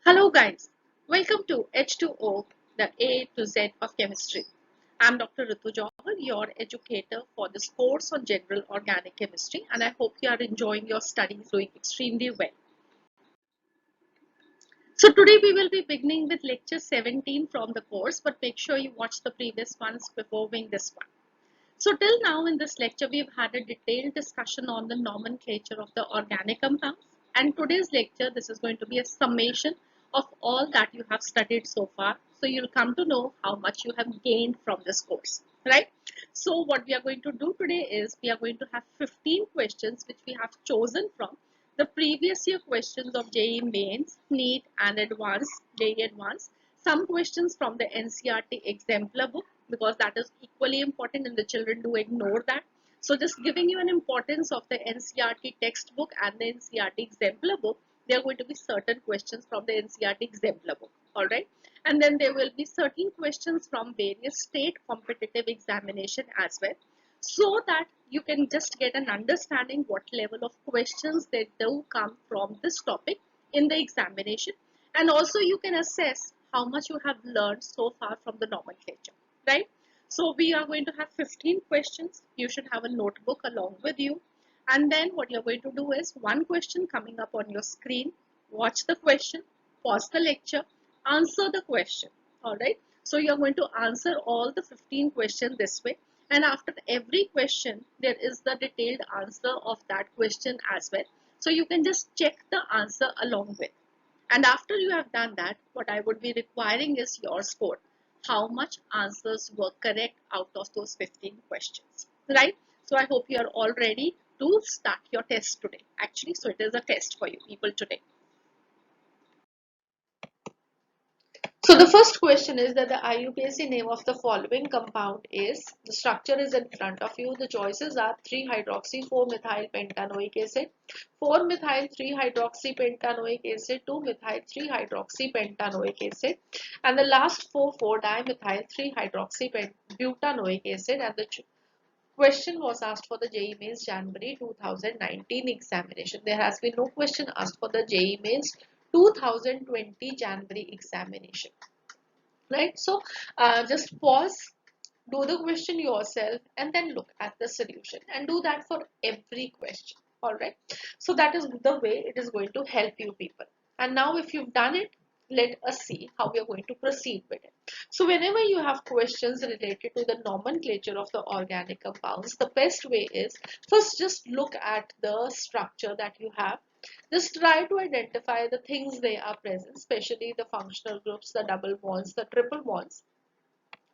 Hello guys, welcome to H2O, the A to Z of chemistry. I'm Dr. Ritu Johar, your educator for this course on general organic chemistry, and I hope you are enjoying your studies doing extremely well. So today we will be beginning with lecture 17 from the course, but make sure you watch the previous ones before doing this one. So till now in this lecture, we've had a detailed discussion on the nomenclature of the organic compounds. And today's lecture, this is going to be a summation of all that you have studied so far. So you'll come to know how much you have gained from this course, right? So what we are going to do today is we are going to have 15 questions which we have chosen from the previous year questions of JEE Mains, NEET and Advanced, JEE Advanced. Some questions from the NCERT exemplar book because that is equally important and the children do ignore that. So just giving you an importance of the NCERT textbook and the NCERT exemplar book, there are going to be certain questions from the NCERT exemplar book. All right. And then there will be certain questions from various state competitive examination as well, so that you can just get an understanding what level of questions that do come from this topic in the examination, and also you can assess how much you have learned so far from the nomenclature, right? So we are going to have 15 questions. You should have a notebook along with you, and then what you're going to do is one question coming up on your screen, watch the question, pause the lecture, answer the question. All right, so you're going to answer all the 15 questions this way, and after every question there is the detailed answer of that question as well, so you can just check the answer along with. And after you have done that, what I would be requiring is your score, how much answers were correct out of those 15 questions, right? So I hope you are all ready to start your test today. Actually, so it is a test for you people today. So the first question is that the IUPAC name of the following compound is, the structure is in front of you. The choices are 3-hydroxy 4-methyl pentanoic acid, 4-methyl 3-hydroxy pentanoic acid, 2-methyl 3-hydroxy pentanoic acid, and the last 4,4-dimethyl 3-hydroxy butanoic acid. And the question was asked for the JEE Mains January 2019 examination. There has been no question asked for the JEE Mains 2020 January examination, right? So just pause, do the question yourself, and then look at the solution, and do that for every question. All right, so that is the way it is going to help you people. And now if you've done it, let us see how we are going to proceed with it. So whenever you have questions related to the nomenclature of the organic compounds, the best way is first just look at the structure that you have. Just try to identify the things they are present, especially the functional groups, the double bonds, the triple bonds.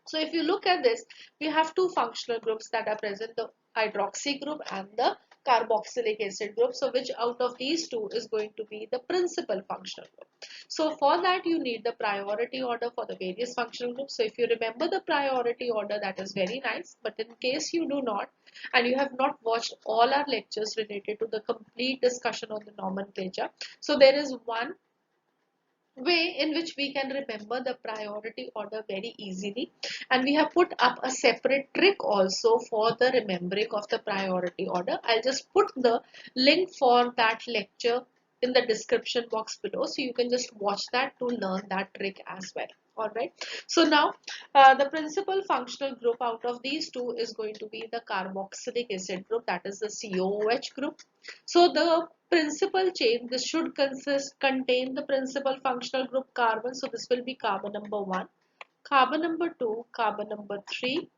So if you look at this, we have two functional groups that are present, the hydroxy group and the carboxylic acid group. So which out of these two is going to be the principal functional group? So for that you need the priority order for the various functional groups. So if you remember the priority order, that is very nice. But in case you do not, and you have not watched all our lectures related to the complete discussion on the nomenclature, so there is one way in which we can remember the priority order very easily, and we have put up a separate trick also for the remembering of the priority order. I'll just put the link for that lecture in the description box below, so you can just watch that to learn that trick as well. All right, so now the principal functional group out of these two is going to be the carboxylic acid group, that is the COOH group. So the principal chain, this should contain the principal functional group carbon. So this will be carbon number 1, carbon number 2, carbon number 3.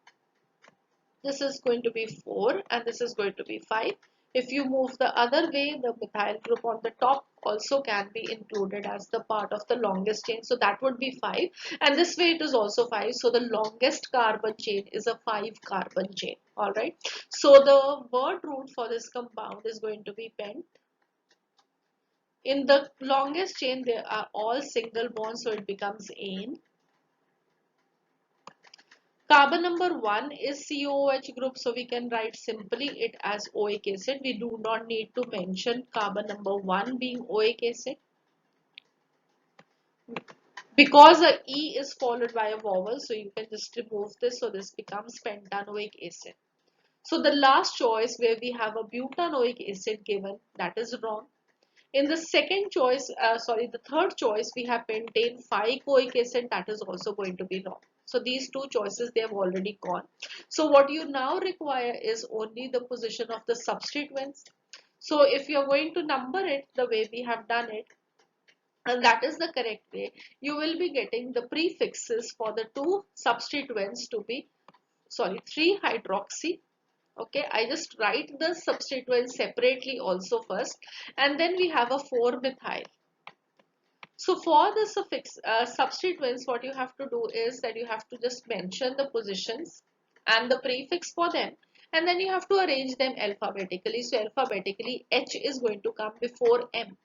This is going to be 4 and this is going to be 5. If you move the other way, the methyl group on the top also can be included as the part of the longest chain. So that would be 5, and this way it is also 5. So the longest carbon chain is a 5 carbon chain. All right. So the word root for this compound is going to be pent. In the longest chain, they are all single bonds, so it becomes ane. Carbon number 1 is COOH group, so we can write simply it as oic acid. We do not need to mention carbon number 1 being oic acid. Because a E is followed by a vowel, so you can just remove this, so this becomes pentanoic acid. So the last choice where we have a butanoic acid given, that is wrong. In the second choice, the third choice, we have pentane 5-CoIc acid, that is also going to be wrong. So these two choices, they have already gone. So what you now require is only the position of the substituents. So if you are going to number it the way we have done it, and that is the correct way, you will be getting the prefixes for the two substituents to be, 3-hydroxy. Okay, I just write the substituents separately also first, and then we have a 4-methyl. So for the substituents, what you have to do is that you have to just mention the positions and the prefix for them, and then you have to arrange them alphabetically. So alphabetically, H is going to come before M.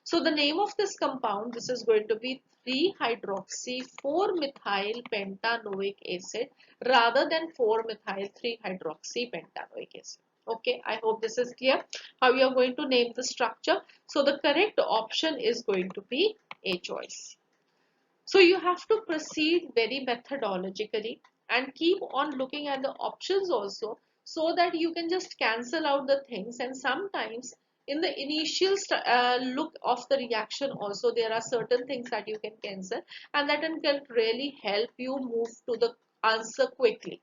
So the name of this compound, this is going to be 3-hydroxy 4-methyl pentanoic acid rather than 4-methyl 3-hydroxy pentanoic acid. Okay, I hope this is clear how you are going to name the structure. So the correct option is going to be A choice. So you have to proceed very methodologically and keep on looking at the options also, so that you can just cancel out the things. And sometimes in the initial look of the reaction also, there are certain things that you can cancel, and that can really help you move to the answer quickly.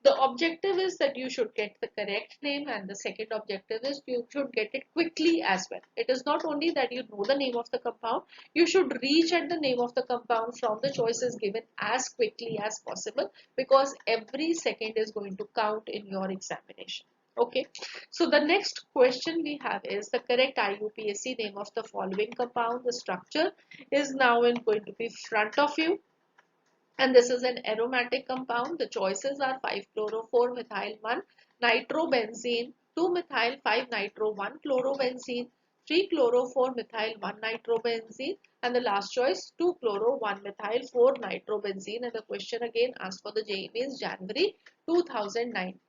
The objective is that you should get the correct name, and the second objective is you should get it quickly as well. It is not only that you know the name of the compound, you should reach at the name of the compound from the choices given as quickly as possible, because every second is going to count in your examination. Okay, so the next question we have is the correct IUPAC name of the following compound. The structure is now going to be front of you, and this is an aromatic compound. The choices are 5-chloro-4-methyl-1 nitrobenzene, 2-methyl 5-nitro-1 chlorobenzene, 3-chloro-4-methyl-1 nitrobenzene, and the last choice 2-chloro-1-methyl-4 nitrobenzene. And the question again asked for the JEE means January 2019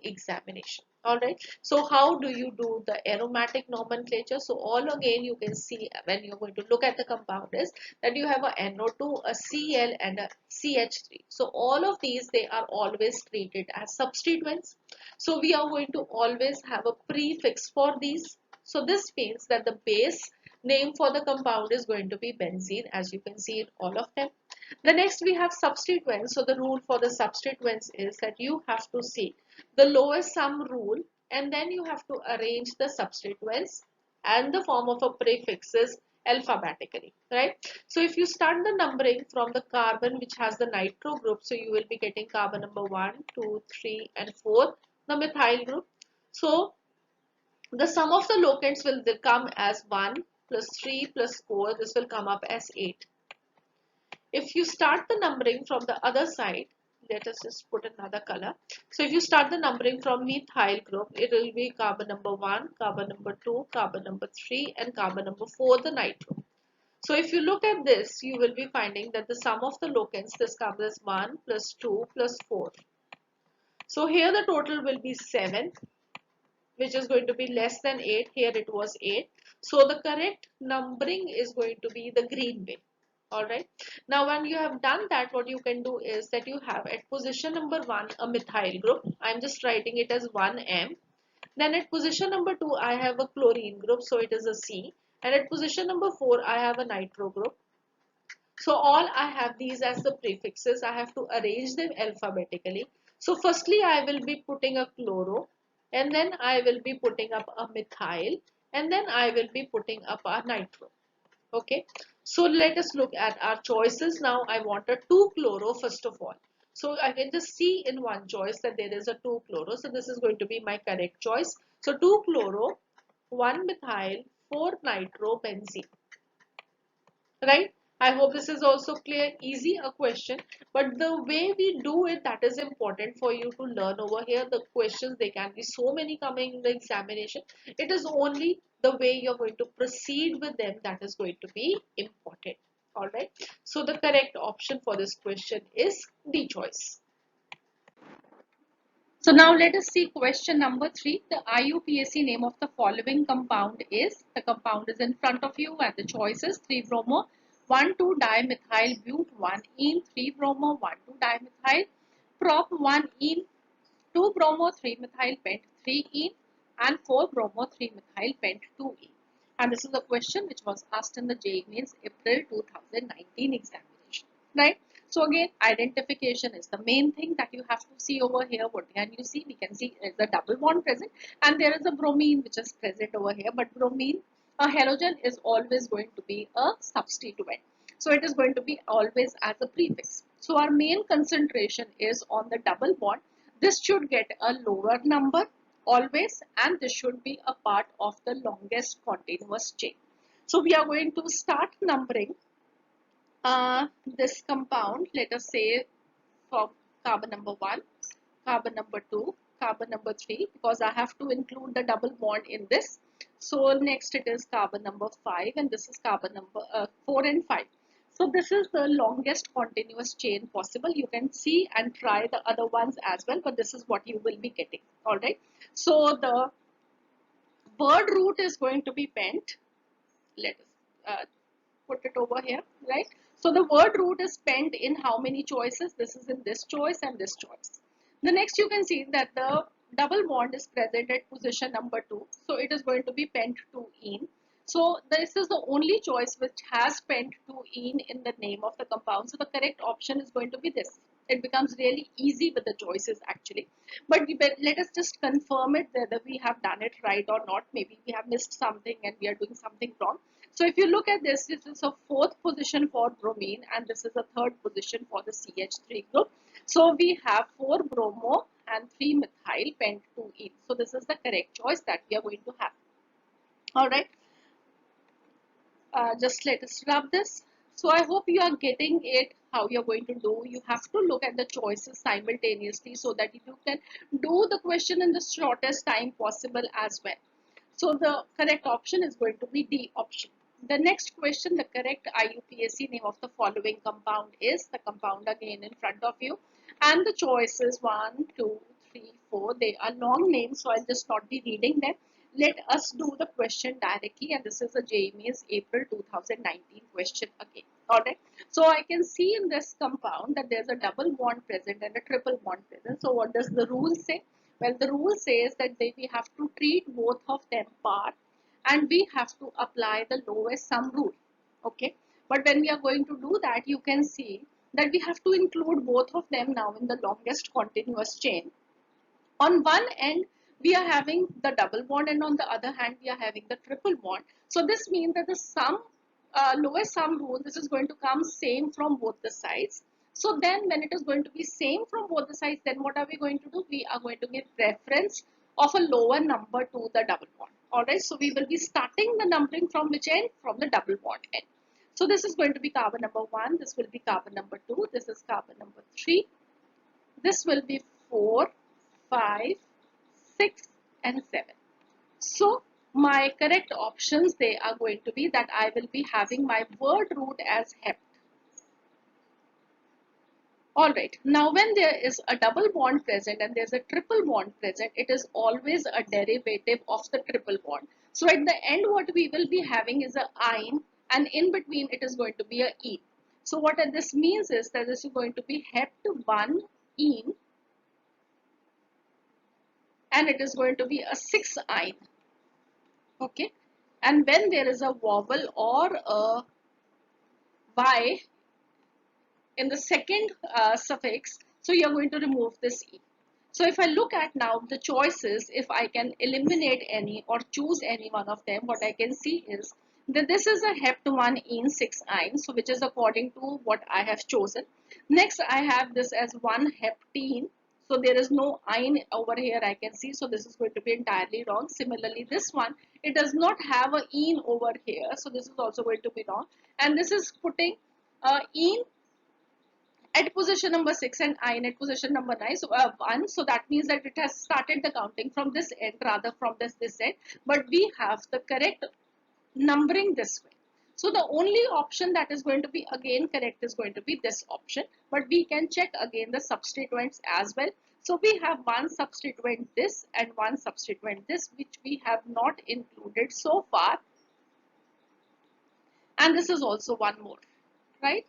examination. Alright, so how do you do the aromatic nomenclature? So all again you can see when you're going to look at the compound is that you have a NO2, a Cl, and a CH3. So all of these, they are always treated as substituents. So we are going to always have a prefix for these. So this means that the base name for the compound is going to be benzene, as you can see in all of them. The next we have substituents. So the rule for the substituents is that you have to see the lowest sum rule, and then you have to arrange the substituents and the form of a prefixes alphabetically, right? So if you start the numbering from the carbon which has the nitro group, so you will be getting carbon number 1, 2, 3, and 4, the methyl group. So the sum of the locants will come as 1 plus 3 plus 4, this will come up as 8. If you start the numbering from the other side, let us just put another color. So if you start the numbering from methyl group, it will be carbon number 1, carbon number 2, carbon number 3, and carbon number 4, the nitro. So if you look at this, you will be finding that the sum of the locants, this comes as 1 plus 2 plus 4. So here the total will be 7, which is going to be less than 8. Here it was 8. So the correct numbering is going to be the green way. Alright. Now when you have done that, what you can do is that you have at position number 1 a methyl group. I'm just writing it as 1M. Then at position number 2 I have a chlorine group, so it is a C. And at position number 4 I have a nitro group. So all I have these as the prefixes. I have to arrange them alphabetically. So firstly I will be putting a chloro, and then I will be putting up a methyl, and then I will be putting up a nitro. Okay, so let us look at our choices now. I want a 2-chloro first of all. So I can just see in one choice that there is a 2-chloro. So this is going to be my correct choice. So 2-chloro, 1-methyl, 4-nitrobenzene. Right? I hope this is also clear. Easy a question, but the way we do it, that is important for you to learn over here. The questions, they can be so many coming in the examination. It is only the way you're going to proceed with them that is going to be important. Alright. So the correct option for this question is D choice. So now let us see question number 3. The IUPAC name of the following compound is, the compound is in front of you and the choices 3-bromo 1,2-dimethyl but 1-ene, 3-bromo 1,2-dimethyl prop 1-ene, 2-bromo 3-methyl pent 3-ene, and 4-bromo 3-methyl pent 2-ene. And this is a question which was asked in the JEE Mains April 2019 examination, right? So again, identification is the main thing that you have to see over here. What can you see? We can see there is a double bond present, and there is a bromine which is present over here. But bromine, a halogen is always going to be a substituent. So it is going to be always as a prefix. So our main concentration is on the double bond. This should get a lower number always, and this should be a part of the longest continuous chain. So we are going to start numbering this compound. Let us say from carbon number 1, carbon number 2, carbon number 3, because I have to include the double bond in this. So next it is carbon number 5, and this is carbon number 4 and 5. So this is the longest continuous chain possible. You can see and try the other ones as well, but this is what you will be getting. Alright. So the word root is going to be pent. Let us put it over here, right? So the word root is pent in how many choices? This is in this choice and this choice. The next you can see that the double bond is present at position number 2. So it is going to be pent to ene. So this is the only choice which has pent to ene in the name of the compound. So the correct option is going to be this. It becomes really easy with the choices actually. But let us just confirm it whether we have done it right or not. Maybe we have missed something and we are doing something wrong. So if you look at this, this is a fourth position for bromine and this is a third position for the CH3 group. So we have 4 bromo and 3 methyl pent to ene. So this is the correct choice that we are going to have. Alright. Just let us rub this. So I hope you are getting it how you're going to do. You have to look at the choices simultaneously so that you can do the question in the shortest time possible as well. So the correct option is going to be D option. The next question, the correct IUPAC name of the following compound is the compound again in front of you. And the choices 1, 2, 3, 4. They are long names, so I'll just not be reading them. Let us do the question directly, and this is a JEE Mains April 2019 question again. Alright. So I can see in this compound that there's a double bond present and a triple bond present. So what does the rule say? Well, the rule says that we have to treat both of them part and we have to apply the lowest sum rule. Okay. But when we are going to do that, you can see that we have to include both of them now in the longest continuous chain. On one end, we are having the double bond and on the other hand, we are having the triple bond. So this means that the sum, lowest sum rule, this is going to come same from both the sides. So then when it is going to be same from both the sides, then what are we going to do? We are going to give preference of a lower number to the double bond. Alright, so we will be starting the numbering from which end? From the double bond end. So this is going to be carbon number 1, this will be carbon number 2, this is carbon number 3, this will be 4, 5, 6 and 7. So my correct options, they are going to be that I will be having my word root as hept. Alright, now when there is a double bond present and there's a triple bond present, it is always a derivative of the triple bond. So at the end what we will be having is a ine and in between it is going to be a ene. So what this means is that this is going to be hept 1 ene and it is going to be a 6 ine. Okay, and when there is a vowel or a y in the second suffix, so you are going to remove this e. So if I look at now the choices, if I can eliminate any or choose any one of them, what I can see is that this is a hept 1 ene 6 ine, so which is according to what I have chosen. Next I have this as 1 heptene. So there is no ine over here I can see. So this is going to be entirely wrong. Similarly, this one, it does not have a ene over here. So this is also going to be wrong. And this is putting ene at position number 6 and ine at position number 9. So 1. So that means that it has started the counting from this end rather from this end. But we have the correct numbering this way. So the only option that is going to be again correct is going to be this option. But we can check again the substituents as well. So we have one substituent this and one substituent this, which we have not included so far. And this is also one more, right?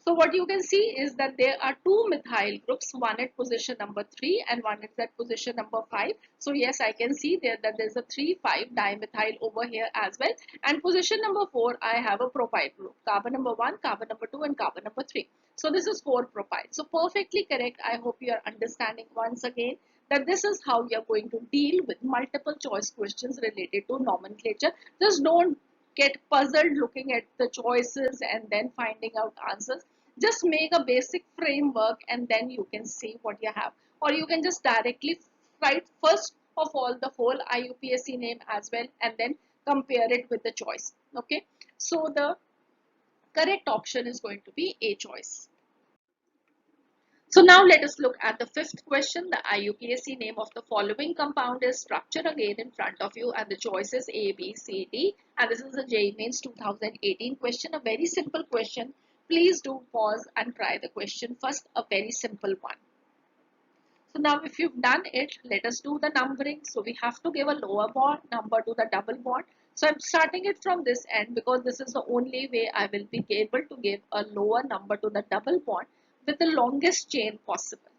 So what you can see is that there are two methyl groups, one at position number 3 and one at position number 5. So yes, I can see there that there's a 3,5 dimethyl over here as well. And position number 4, I have a propyl group, carbon number 1, carbon number 2 and carbon number 3. So this is 4 propyl. So perfectly correct. I hope you are understanding once again that this is how you are going to deal with multiple choice questions related to nomenclature. Just don't get puzzled looking at the choices and then finding out answers. Just make a basic framework and then you can see what you have, or you can just directly write first of all the whole IUPAC name as well and then compare it with the choice. Okay, so the correct option is going to be A choice. So now let us look at the fifth question. The IUPAC name of the following compound is structure again in front of you and the choices A, B, C, D. And this is the JEE Mains 2018 question, a very simple question. Please do pause and try the question first, a very simple one. So now if you've done it, let us do the numbering. So we have to give a lower bond number to the double bond. So I'm starting it from this end because this is the only way I will be able to give a lower number to the double bond with the longest chain possible.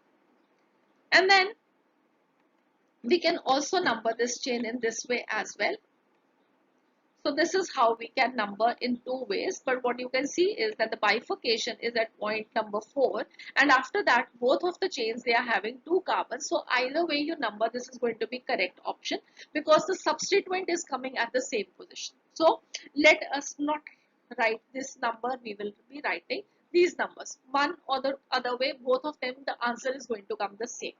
And then we can also number this chain in this way as well. So this is how we can number in two ways, but what you can see is that the bifurcation is at point number 4, and after that both of the chains, they are having 2 carbons. So either way you number, this is going to be correct option because the substituent is coming at the same position. So let us not write this number, we will be writing these numbers. One or the other way, both of them, the answer is going to come the same.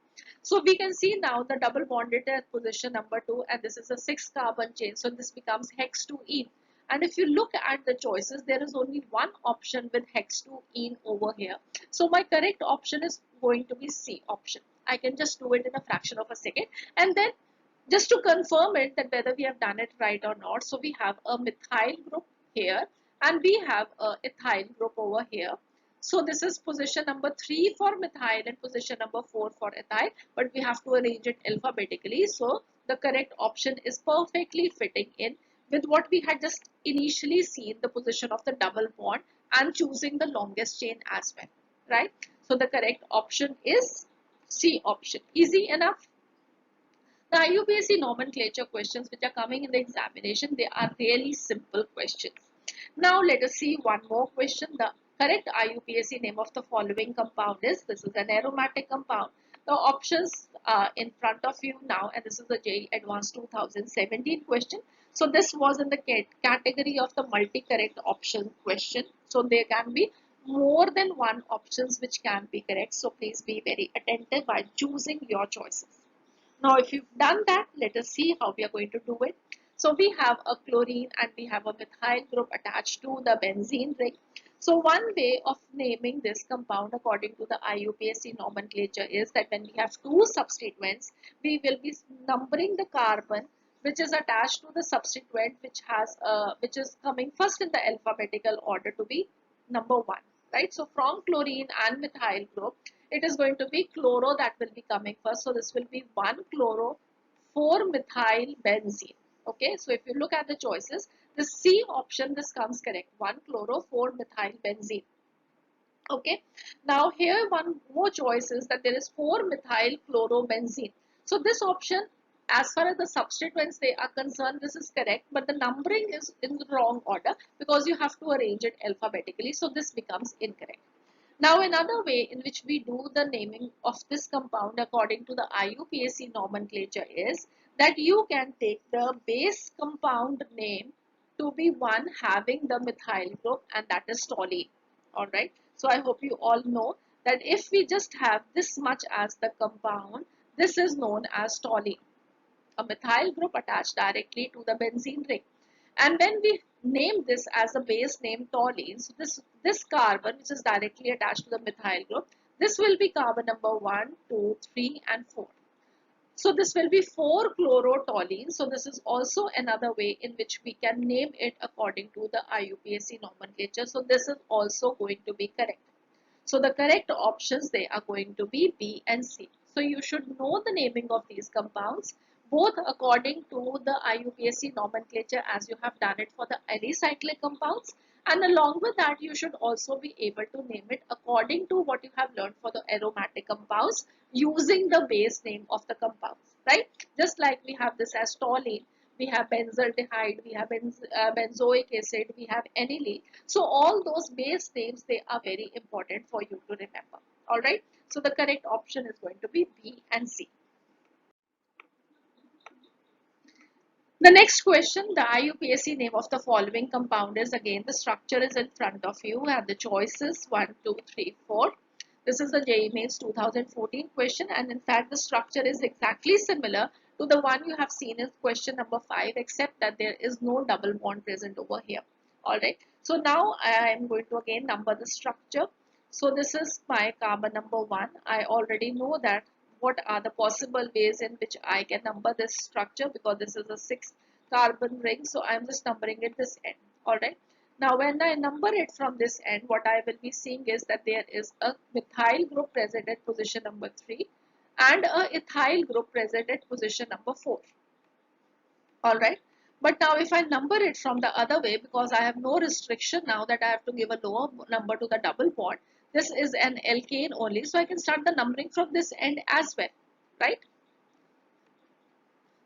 So we can see now the double bonded at position number 2 and this is a 6 carbon chain. So this becomes hex 2-ene. And if you look at the choices, there is only one option with hex 2-ene over here. So my correct option is going to be C option. I can just do it in a fraction of a second. And then just to confirm it that whether we have done it right or not. So we have a methyl group here and we have a ethyl group over here. So this is position number 3 for methyl and position number 4 for ethyl, but we have to arrange it alphabetically. So the correct option is perfectly fitting in with what we had just initially seen, the position of the double bond and choosing the longest chain as well, right? So the correct option is C option. Easy enough. The IUPAC nomenclature questions which are coming in the examination, they are really simple questions. Now let us see one more question. The correct IUPAC name of the following compound is, this is an aromatic compound. The options are in front of you now and this is the JEE Advanced 2017 question. So this was in the category of the multi-correct option question. So there can be more than one options which can be correct. So please be very attentive while choosing your choices. Now, if you've done that, let us see how we are going to do it. So we have a chlorine and we have a methyl group attached to the benzene ring. So one way of naming this compound according to the IUPAC nomenclature is that when we have two substituents, we will be numbering the carbon which is attached to the substituent which is coming first in the alphabetical order to be number 1, right? So from chlorine and methyl group, it is going to be chloro that will be coming first. So this will be 1 chloro 4 methyl benzene. Okay, so if you look at the choices, the C option, this comes correct, 1 chloro 4 methyl benzene. Okay, now here one more choice is that there is 4 methyl chlorobenzene. So this option, as far as the substituents they are concerned, this is correct, but the numbering is in the wrong order because you have to arrange it alphabetically. So this becomes incorrect. Now another way in which we do the naming of this compound according to the IUPAC nomenclature is that you can take the base compound name to be one having the methyl group and that is toluene. Alright. So I hope you all know that if we just have this much as the compound, this is known as toluene, a methyl group attached directly to the benzene ring. And when we name this as a base name toluene, so this carbon which is directly attached to the methyl group, this will be carbon number 1, 2, 3 and 4. So this will be 4-chlorotoluene. So this is also another way in which we can name it according to the IUPAC nomenclature. So this is also going to be correct. So the correct options, they are going to be B and C. So you should know the naming of these compounds both according to the IUPAC nomenclature as you have done it for the alicyclic compounds And along with that, you should also be able to name it according to what you have learned for the aromatic compounds using the base name of the compounds, right? Just like we have this as toluene, we have benzaldehyde, we have benzoic acid, we have aniline. So all those base names, they are very important for you to remember. All right. So the correct option is going to be B and C. The next question, the IUPAC name of the following compound is, again the structure is in front of you and the choices 1, 2, 3, 4. This is the JEE Mains 2014 question, and in fact the structure is exactly similar to the one you have seen in question number 5, except that there is no double bond present over here. Alright, so now I am going to again number the structure. So this is my carbon number 1. I already know that what are the possible ways in which I can number this structure, because this is a 6 carbon ring. So I am just numbering it this end. Alright. Now when I number it from this end, what I will be seeing is that there is a methyl group present at position number 3 and a ethyl group present at position number 4. Alright. But now if I number it from the other way, because I have no restriction now that I have to give a lower number to the double bond, this is an alkane only, so I can start the numbering from this end as well, right?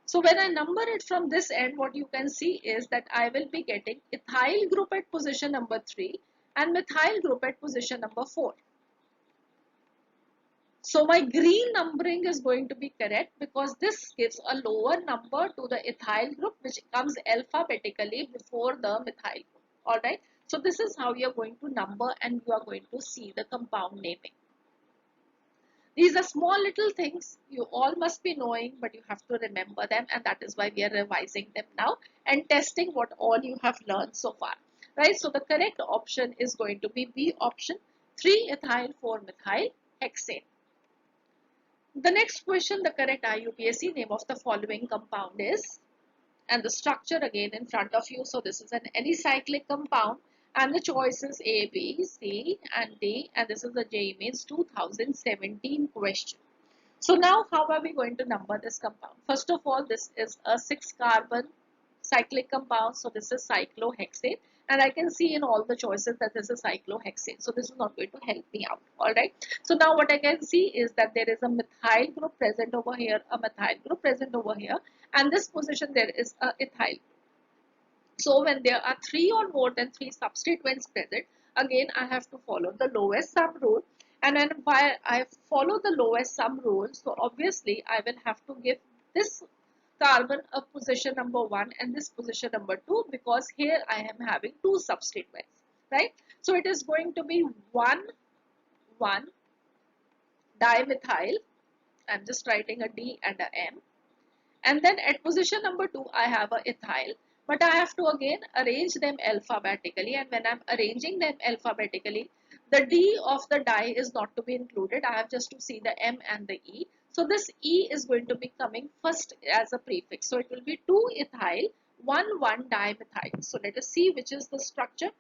So when I number it from this end, what you can see is that I will be getting ethyl group at position number 3 and methyl group at position number 4. So my green numbering is going to be correct because this gives a lower number to the ethyl group, which comes alphabetically before the methyl group. Alright. So this is how you are going to number and you are going to see the compound naming. These are small little things you all must be knowing, but you have to remember them, and that is why we are revising them now and testing what all you have learned so far. Right. So the correct option is going to be B option, 3-ethyl 4-methyl hexane. The next question, the correct IUPAC name of the following compound is, and the structure again in front of you. So this is an anycyclic compound and the choices A, B, C and D, and this is the JEE Mains 2017 question. So now how are we going to number this compound? First of all, this is a 6 carbon cyclic compound. So this is cyclohexane, and I can see in all the choices that this is cyclohexane. So this is not going to help me out. Alright. So now what I can see is that there is a methyl group present over here, a methyl group present over here, and this position there is a ethyl. So when there are 3 or more than 3 substituents present, again I have to follow the lowest sum rule. And then while I follow the lowest sum rule, so obviously I will have to give this carbon a position number 1 and this position number 2, because here I am having 2 substituents, right? So it is going to be 1,1 dimethyl. I'm just writing a D and a M. And then at position number 2, I have a ethyl, but I have to again arrange them alphabetically. And when I'm arranging them alphabetically, the D of the di is not to be included. I have just to see the M and the E. So this E is going to be coming first as a prefix. So it will be 2-ethyl 1,1-dimethyl. So let us see which is the structure.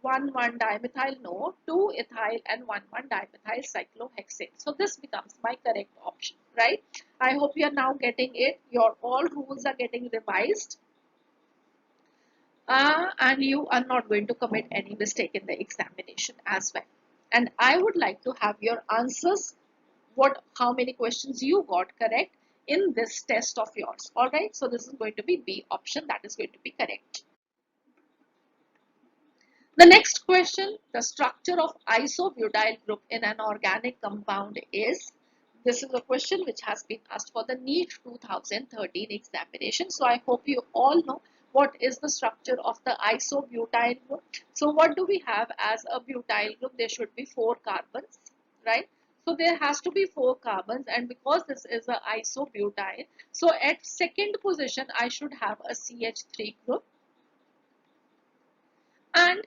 1,1-dimethyl, no, 2-ethyl and 1,1-dimethyl cyclohexane. So this becomes my correct option, right? I hope you are now getting it. Your all rules are getting revised. And you are not going to commit any mistake in the examination as well. And I would like to have your answers, how many questions you got correct in this test of yours. Alright, so this is going to be B option, that is going to be correct. The next question, the structure of isobutyl group in an organic compound is, this is a question which has been asked for the NEET 2013 examination. So I hope you all know what is the structure of the isobutyl group. So what do we have as a butyl group? There should be 4 carbons, right? So there has to be 4 carbons, and because this is a isobutyl, so at second position I should have a CH3 group, and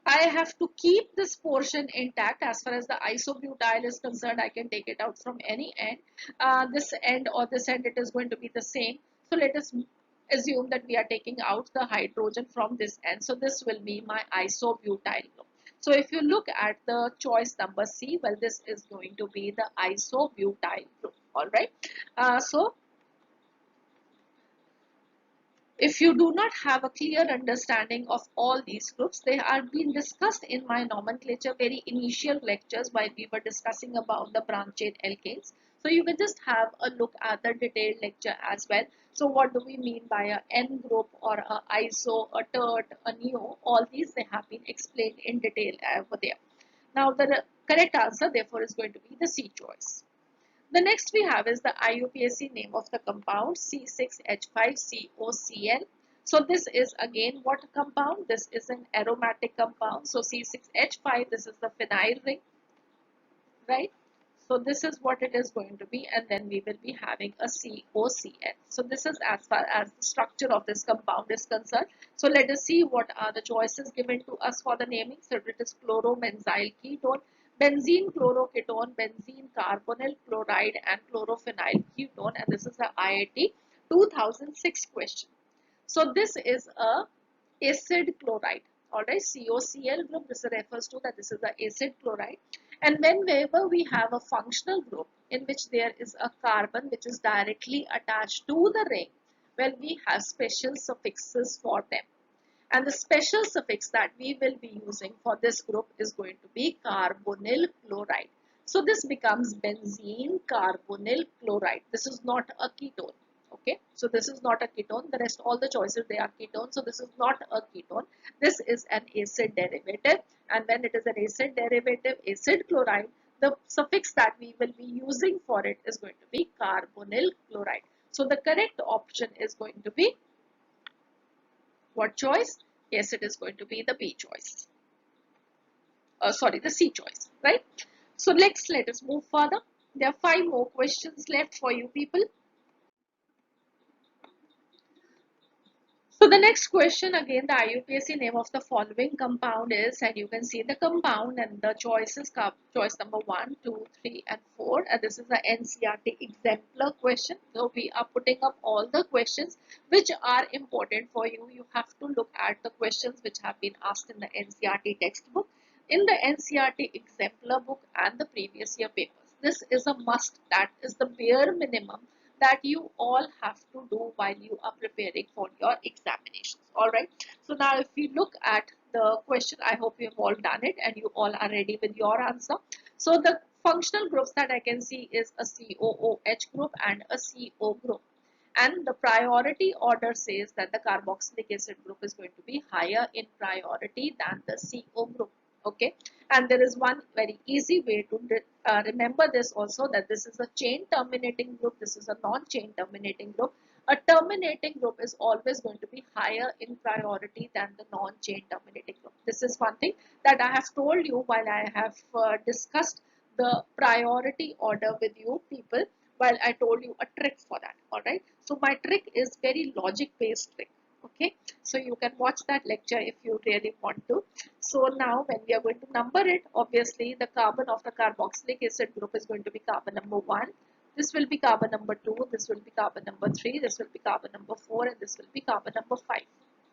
I have to keep this portion intact. As far as the isobutyl is concerned, I can take it out from any end. This end or this end, it is going to be the same. So let us assume that we are taking out the hydrogen from this end. So this will be my isobutyl group. So if you look at the choice number C, well, this is going to be the isobutyl group. All right. So If you do not have a clear understanding of all these groups, they are being discussed in my nomenclature very initial lectures while we were discussing about the branch chain alkanes. So you can just have a look at the detailed lecture as well. So what do we mean by a N group or a iso, a tert, a neo? All these they have been explained in detail over there. Now the correct answer therefore is going to be the C choice. The next we have is the IUPAC name of the compound C6H5COCl. So this is again what compound? This is an aromatic compound. So C6H5, this is the phenyl ring, right? So this is what it is going to be, and then we will be having a COCl. So this is as far as the structure of this compound is concerned. So let us see what are the choices given to us for the naming. So it is chlorobenzyl ketone, benzene chloroketone, benzene carbonyl chloride, and chlorophenyl ketone. And this is the IIT 2006 question. So this is a acid chloride. Alright, COCl group, this refers to that this is the acid chloride. And whenever we have a functional group in which there is a carbon which is directly attached to the ring, well, we have special suffixes for them. And the special suffix that we will be using for this group is going to be carbonyl chloride. So this becomes benzene carbonyl chloride. This is not a ketone. Okay, so this is not a ketone. The rest, all the choices, they are ketone. So this is not a ketone. This is an acid derivative. And when it is an acid derivative, acid chloride, the suffix that we will be using for it is going to be carbonyl chloride. So the correct option is going to be what choice? Yes, it is going to be the B choice. Sorry, the C choice, right? So let us move further. There are 5 more questions left for you people. So the next question, again, the IUPAC name of the following compound is, and you can see the compound and the choices, choice number 1, 2, 3, and 4. And this is the NCERT exemplar question. So we are putting up all the questions which are important for you. You have to look at the questions which have been asked in the NCERT textbook, in the NCERT exemplar book, and the previous year papers. This is a must. That is the bare minimum that you all have to do while you are preparing for your examinations. Alright. So now if we look at the question, I hope you have all done it and you all are ready with your answer. So the functional groups that I can see is a COOH group and a CO group. And the priority order says that the carboxylic acid group is going to be higher in priority than the CO group. Okay, and there is one very easy way to remember this also, that this is a chain terminating group, this is a non-chain terminating group. A terminating group is always going to be higher in priority than the non-chain terminating group. This is one thing that I have told you while I have discussed the priority order with you people, while I told you a trick for that. Alright, so my trick is very logic based trick. Okay, so you can watch that lecture if you really want to. So now when we are going to number it, obviously the carbon of the carboxylic acid group is going to be carbon number 1. This will be carbon number 2, this will be carbon number 3, this will be carbon number 4, and this will be carbon number 5.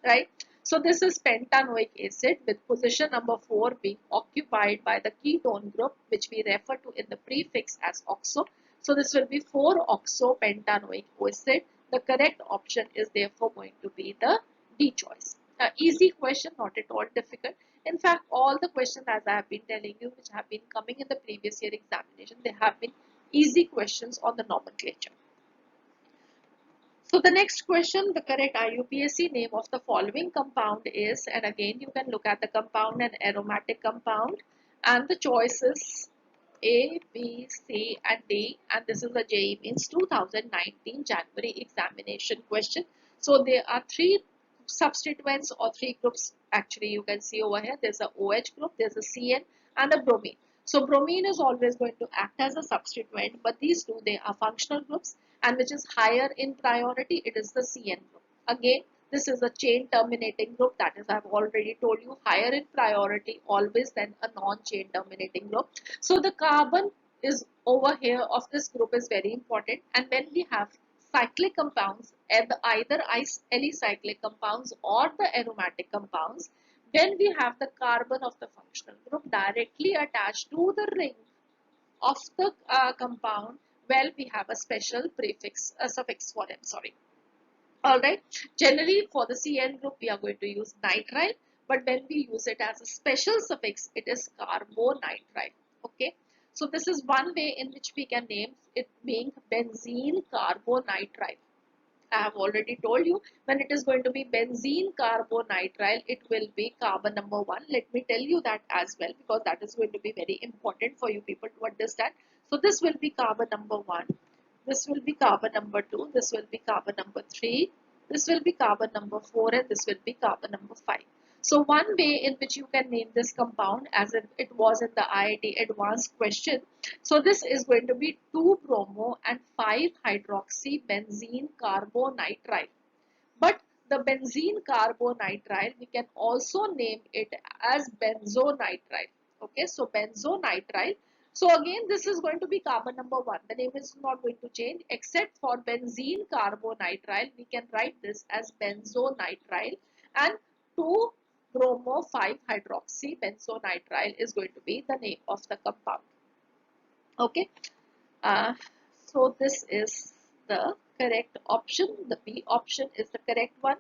Right? So this is pentanoic acid with position number 4 being occupied by the ketone group, which we refer to in the prefix as oxo. So this will be 4-oxopentanoic acid. The correct option is therefore going to be the D choice. Easy question, not at all difficult. In fact, all the questions, as I have been telling you, which have been coming in the previous year examination, they have been easy questions on the nomenclature. So the next question, the correct IUPAC name of the following compound is, and again you can look at the compound and aromatic compound, and the choices A, B, C, and D, and this is the JEE Mains 2019 January examination question. So there are 3 substituents or 3 groups actually you can see over here. There's a OH group, there's a CN, and a bromine. So bromine is always going to act as a substituent, but these two, they are functional groups, and which is higher in priority, it is the CN group. Again, this is a chain terminating group, that is, I've already told you, higher in priority always than a non-chain terminating group. So the carbon is over here of this group is very important, and when we have cyclic compounds, either alicyclic compounds or the aromatic compounds, when we have the carbon of the functional group directly attached to the ring of the compound, well, we have a special prefix, a suffix for them, sorry. Alright, generally for the CN group we are going to use nitrile, but when we use it as a special suffix, it is carbonitrile. Okay, so this is one way in which we can name it being benzene carbonitrile. I have already told you when it is going to be benzene carbonitrile, it will be carbon number 1. Let me tell you that as well, because that is going to be very important for you people to understand. So this will be carbon number 1. This will be carbon number 2. This will be carbon number 3. This will be carbon number 4, and this will be carbon number 5. So one way in which you can name this compound, as if it was in the IIT advanced question, so this is going to be 2-bromo and 5-hydroxy benzene carbonitrile. But the benzene carbonitrile, we can also name it as benzonitrile. Okay, so benzonitrile. So again, this is going to be carbon number 1. The name is not going to change, except for benzene carbonitrile. We can write this as benzonitrile, and 2-bromo 5-hydroxy benzonitrile is going to be the name of the compound. Okay, uh, so this is the correct option. The B option is the correct one.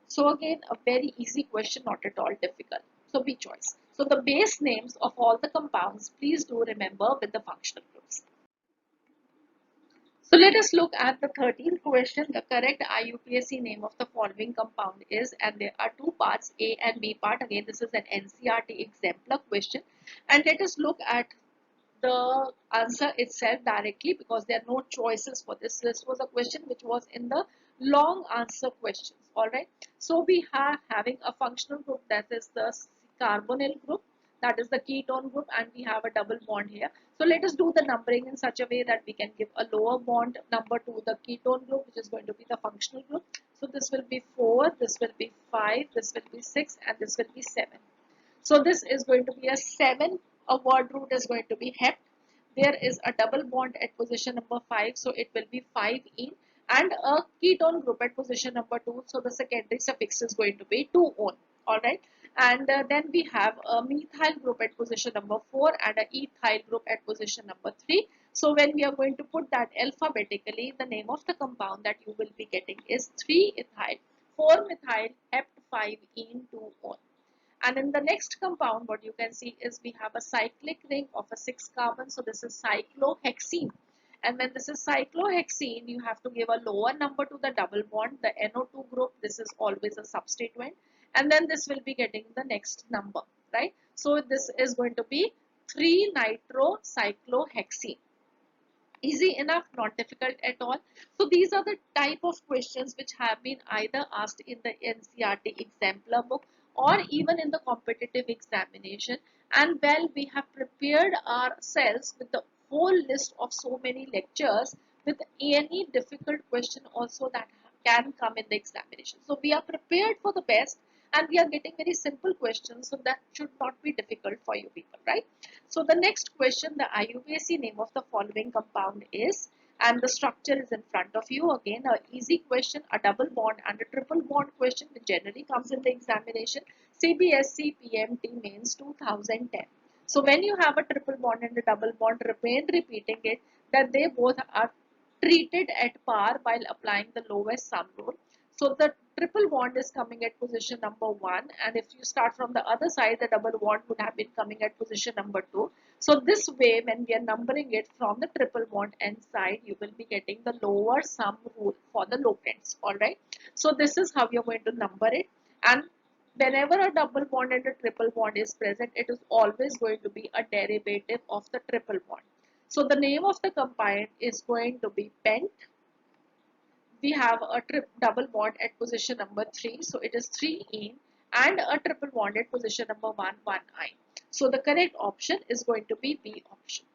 So again, a very easy question, not at all difficult. So B choice. So the base names of all the compounds, please do remember with the functional groups. So let us look at the 13th question. The correct IUPAC name of the following compound is, and there are two parts, A and B part. Again, this is an NCERT exemplar question. And let us look at the answer itself directly, because there are no choices for this. This was a question which was in the long answer questions. All right. So we are having a functional group, that is the carbonyl group, that is the ketone group, and we have a double bond here. So let us do the numbering in such a way that we can give a lower bond number to the ketone group, which is going to be the functional group. So this will be 4, this will be 5, this will be 6, and this will be 7. So this is going to be a 7. A word root is going to be hept. There is a double bond at position number 5, so it will be 5-ene, and a ketone group at position number 2, so the secondary suffix is going to be 2-one. Alright, and then we have a methyl group at position number 4 and a ethyl group at position number 3. So when we are going to put that alphabetically, the name of the compound that you will be getting is 3-ethyl 4-methyl hept 5-ene 2-one. And in the next compound, what you can see is we have a cyclic ring of a 6 carbon. So this is cyclohexene. And when this is cyclohexene, you have to give a lower number to the double bond, the NO2 group. This is always a substituent. And then this will be getting the next number, right? So this is going to be 3-nitrocyclohexene. Easy enough, not difficult at all. So these are the type of questions which have been either asked in the NCERT exemplar book or even in the competitive examination. And well, we have prepared ourselves with the whole list of so many lectures with any difficult question also that can come in the examination. So we are prepared for the best, and we are getting very simple questions, so that should not be difficult for you people, right? So the next question, the IUPAC name of the following compound is, and the structure is in front of you. Again, a easy question, a double bond and a triple bond question which generally comes in the examination, CBSE PMT Mains 2010. So when you have a triple bond and a double bond, remain repeating it, that they both are treated at par while applying the lowest sum rule. So the triple bond is coming at position number 1, and if you start from the other side, the double bond would have been coming at position number 2. So this way, when we are numbering it from the triple bond end side, you will be getting the lower sum rule for the locants. Alright. So this is how you're going to number it. And whenever a double bond and a triple bond is present, it is always going to be a derivative of the triple bond. So the name of the compound is going to be pent. We have a double bond at position number 3, so it is 3-ene, and a triple bond at position number 1, 1-ine. So the correct option is going to be B option,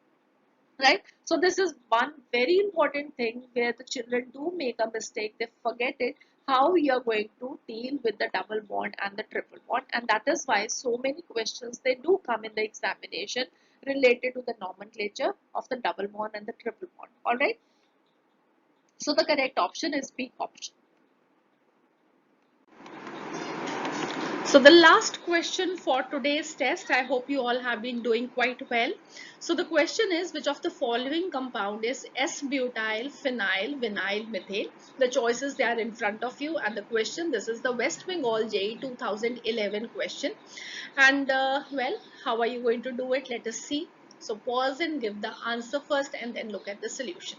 right? So this is one very important thing where the children do make a mistake. They forget it, how you are going to deal with the double bond and the triple bond, and that is why so many questions they do come in the examination related to the nomenclature of the double bond and the triple bond. All right. So the correct option is B option. So the last question for today's test, I hope you all have been doing quite well. So the question is, which of the following compound is S-butyl phenyl vinyl methane? The choices, they are in front of you, and the question, this is the West Bengal JEE 2011 question. And well, how are you going to do it? Let us see. So pause and give the answer first and then look at the solution.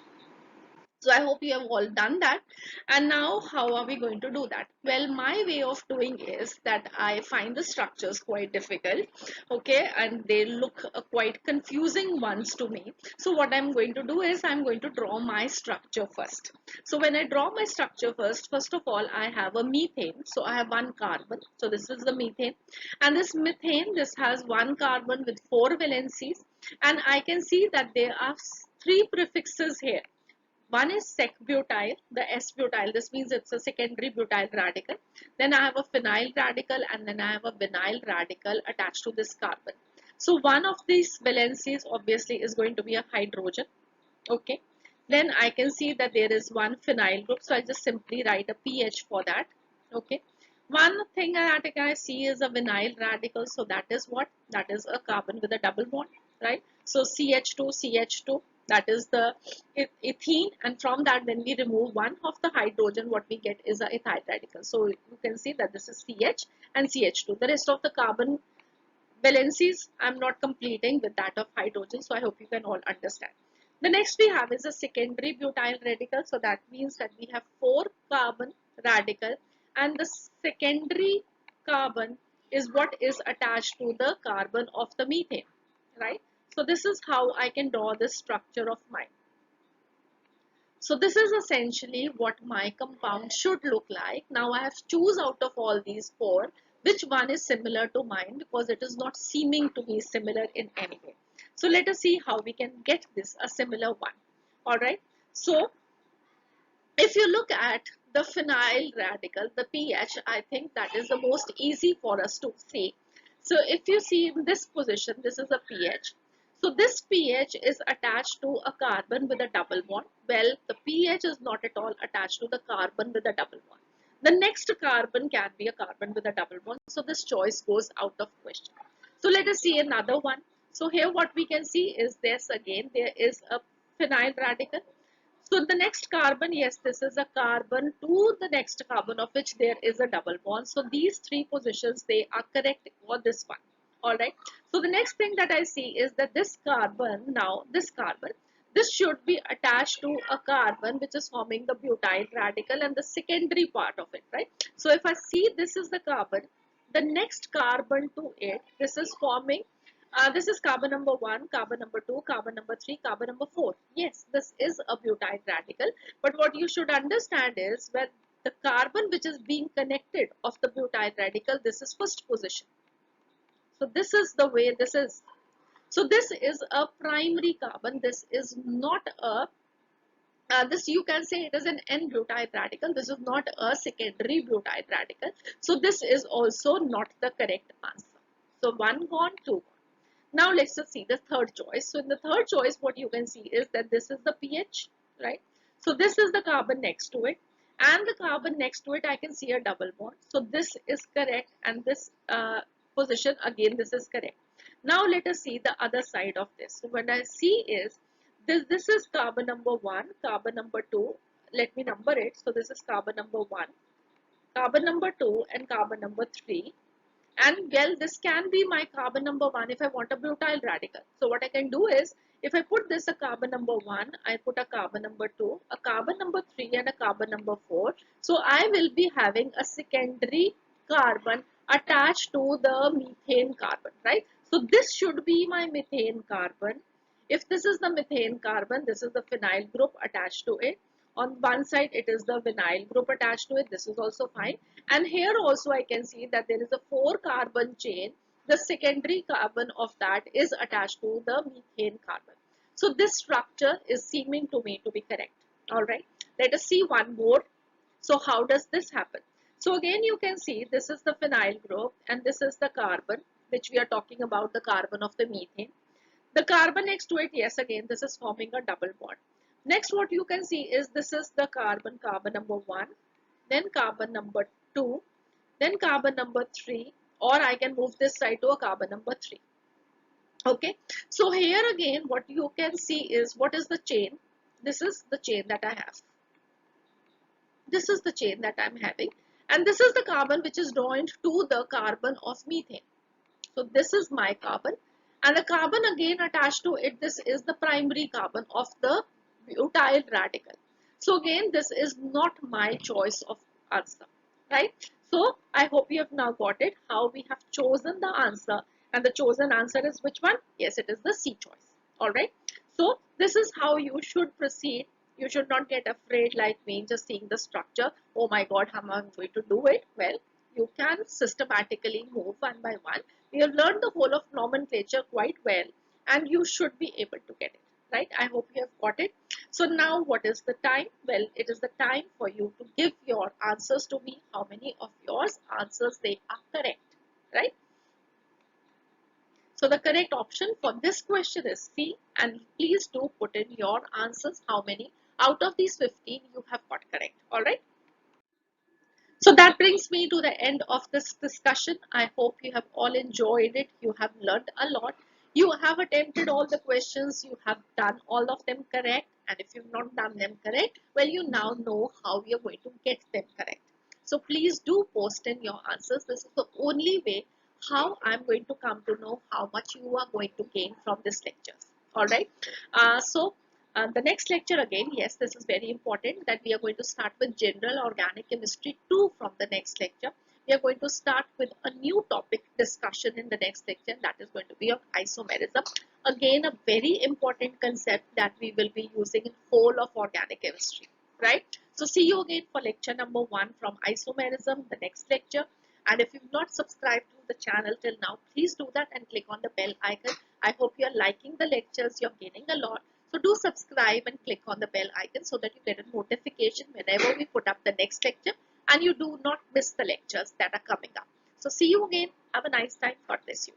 So I hope you have all done that. And now how are we going to do that? Well, my way of doing is that I find the structures quite difficult, okay, and they look quite confusing ones to me. So what I'm going to do is I'm going to draw my structure first. So when I draw my structure first of all, I have a methane. So I have one carbon. So this is the methane, and this methane, this has one carbon with four valencies, and I can see that there are three prefixes here. One is sec-butyl, the S-butyl. This means it's a secondary butyl radical. Then I have a phenyl radical, and then I have a vinyl radical attached to this carbon. So one of these valencies obviously is going to be a hydrogen. Okay. Then I can see that there is one phenyl group. So I just simply write a pH for that. Okay. One thing that I see is a vinyl radical. So that is what? That is a carbon with a double bond, right? So CH2, CH2, that is the ethene, and from that when we remove one of the hydrogen, what we get is a ethyl radical. So you can see that this is CH and CH2. The rest of the carbon valencies I'm not completing with that of hydrogen, so I hope you can all understand. The next we have is a secondary butyl radical, so that means that we have four carbon radical, and the secondary carbon is what is attached to the carbon of the methane, right? So this is how I can draw the structure of mine. So this is essentially what my compound should look like. Now I have to choose out of all these four which one is similar to mine, because it is not seeming to be similar in any way. So let us see how we can get this a similar one. Alright. So if you look at the phenyl radical, the pH, I think that is the most easy for us to see. So if you see in this position, this is a pH. So this pH is attached to a carbon with a double bond. Well, the pH is not at all attached to the carbon with a double bond. The next carbon can be a carbon with a double bond. So this choice goes out of question. So let us see another one. So here what we can see is this again, there is a phenyl radical. So the next carbon, yes, this is a carbon to the next carbon of which there is a double bond. So these three positions, they are correct for this one. Alright. So the next thing that I see is that this carbon, now this carbon, this should be attached to a carbon which is forming the butyl radical and the secondary part of it, right? So if I see this is the carbon, the next carbon to it, this is forming this is carbon number 1, carbon number 2, carbon number 3, carbon number 4. Yes, this is a butyl radical. But what you should understand is when the carbon which is being connected of the butyl radical, this is first position. So this is the way this is. So this is a primary carbon. This is not a this you can say it is an N-butyl radical. This is not a secondary butyl radical. So this is also not the correct answer. So one gone, two gone. Now let's just see the third choice. So in the third choice, what you can see is that this is the pH, right? So this is the carbon next to it, and the carbon next to it, I can see a double bond. So this is correct, and this position again, this is correct. Now let us see the other side of this. So when I see is this is carbon number 1, carbon number 2. Let me number it. So this is carbon number 1, carbon number 2, and carbon number 3. And well, this can be my carbon number 1 if I want a butyl radical. So what I can do is, if I put this a carbon number 1, I put a carbon number 2, a carbon number 3 and a carbon number 4. So I will be having a secondary carbon attached to the methane carbon, right? So this should be my methane carbon. If this is the methane carbon, this is the phenyl group attached to it. On one side, it is the vinyl group attached to it. This is also fine. And here also I can see that there is a 4 carbon chain. The secondary carbon of that is attached to the methane carbon. So this structure is seeming to me to be correct. Alright. Let us see one more. So how does this happen? So again you can see this is the phenyl group and this is the carbon which we are talking about, the carbon of the methane. The carbon next to it, yes, again, this is forming a double bond. Next, what you can see is this is the carbon, carbon number 1, then carbon number 2, then carbon number 3, or I can move this side to a carbon number 3. Okay, so here again what you can see is what is the chain. This is the chain that I have. This is the chain that I'm having, and this is the carbon which is joined to the carbon of methane. So this is my carbon, and the carbon again attached to it, this is the primary carbon of the butyl radical. So again, this is not my choice of answer, right? So I hope you have now got it, how we have chosen the answer, and the chosen answer is which one? Yes, it is the C choice. All right. So this is how you should proceed. You should not get afraid like me just seeing the structure. Oh my God, how am I going to do it? Well, you can systematically move one by one. We have learned the whole of nomenclature quite well, and you should be able to get it, right? I hope you have got it. So now what is the time? Well, it is the time for you to give your answers to me. How many of yours answers they are correct, right? So the correct option for this question is C, and please do put in your answers. How many out of these 15 you have got correct? All right. So that brings me to the end of this discussion. I hope you have all enjoyed it. You have learned a lot. You have attempted all the questions. You have done all of them correct. And if you've not done them correct, well, you now know how you're going to get them correct. So please do post in your answers. This is the only way how I'm going to come to know how much you are going to gain from this lecture. All right. The next lecture again, yes, this is very important that we are going to start with general organic chemistry 2 from the next lecture. We are going to start with a new topic discussion in the next lecture, that is going to be of isomerism. Again, a very important concept that we will be using in whole of organic chemistry, right? So see you again for lecture number 1 from isomerism, the next lecture. And if you've not subscribed to the channel till now, please do that and click on the bell icon. I hope you're liking the lectures, you're gaining a lot. So do subscribe and click on the bell icon so that you get a notification whenever we put up the next lecture and you do not miss the lectures that are coming up. So see you again. Have a nice time. God bless you.